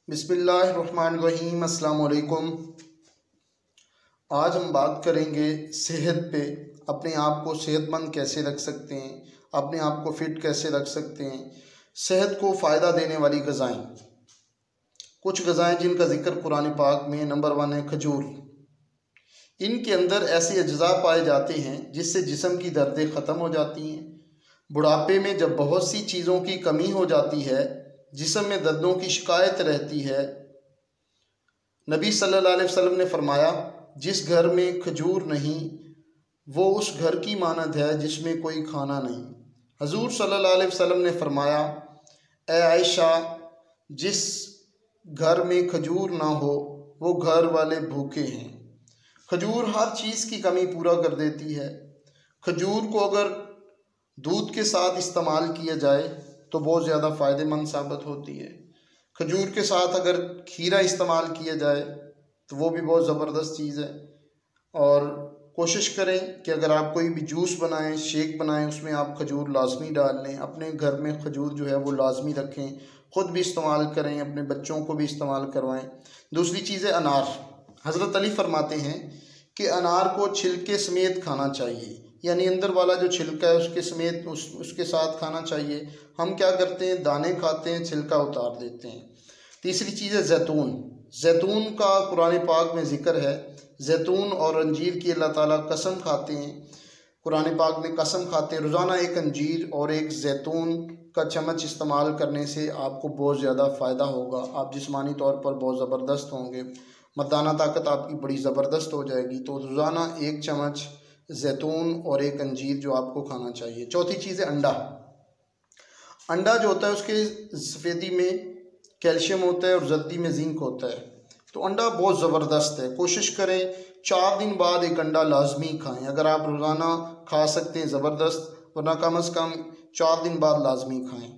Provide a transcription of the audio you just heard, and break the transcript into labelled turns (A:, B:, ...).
A: बिस्मिल्लाहिर्रहमानिर्रहीम। अस्सलाम वालेकुम। आज हम बात करेंगे सेहत पे। अपने आप को सेहतमंद कैसे रख सकते हैं, अपने आप को फिट कैसे रख सकते हैं। सेहत को फ़ायदा देने वाली ग़िज़ाएँ, कुछ ग़िज़ाएँ जिनका ज़िक्र कुरान पाक में नंबर 1 है खजूर। इनके अंदर ऐसे अज्जा पाए जाते हैं जिससे जिस्म की दर्दें ख़त्म हो जाती हैं। बुढ़ापे में जब बहुत सी चीज़ों की कमी हो जाती है, जिस्म में दर्दों की शिकायत रहती है, नबी सल्लल्लाहु अलैहि वसल्लम ने फरमाया, जिस घर में खजूर नहीं वो उस घर की मानद है जिसमें कोई खाना नहीं। हजूर सल्लल्लाहु अलैहि वसल्लम ने फरमाया, ए आयशा, जिस घर में खजूर ना हो वो घर वाले भूखे हैं। खजूर हर चीज़ की कमी पूरा कर देती है। खजूर को अगर दूध के साथ इस्तेमाल किया जाए तो बहुत ज़्यादा फ़ायदेमंद साबित होती है। खजूर के साथ अगर खीरा इस्तेमाल किया जाए तो वो भी बहुत ज़बरदस्त चीज़ है। और कोशिश करें कि अगर आप कोई भी जूस बनाएं, शेक बनाएं, उसमें आप खजूर लाजमी डाल लें। अपने घर में खजूर जो है वो लाजमी रखें, ख़ुद भी इस्तेमाल करें, अपने बच्चों को भी इस्तेमाल करवाएं। दूसरी चीज़ है अनार। हज़रत अली फरमाते हैं कि अनार को छिलके समेत खाना चाहिए, यानी अंदर वाला जो छिलका है उसके समेत उसके साथ खाना चाहिए। हम क्या करते हैं, दाने खाते हैं, छिलका उतार देते हैं। तीसरी चीज़ है जैतून। जैतून का कुरान पाक में ज़िक्र है। जैतून और अंजीर की अल्लाह ताला कसम खाते हैं, कुरान पाक में कसम खाते हैं, रोज़ाना एक अंजीर और एक जैतून का चम्मच इस्तेमाल करने से आपको बहुत ज़्यादा फ़ायदा होगा। आप जिस्मानी तौर पर बहुत ज़बरदस्त होंगे, मर्दाना ताकत आपकी बड़ी ज़बरदस्त हो जाएगी। तो रोज़ाना एक चम्मच जैतून और एक अंजीर जो आपको खाना चाहिए। चौथी चीज़ है अंडा। अंडा जो होता है उसके सफ़ेदी में कैल्शियम होता है और जर्दी में जिंक होता है। तो अंडा बहुत ज़बरदस्त है। कोशिश करें 4 दिन बाद एक अंडा लाजमी खाएं। अगर आप रोज़ाना खा सकते हैं ज़बरदस्त, वरना कम से कम 4 दिन बाद लाजमी खाएं।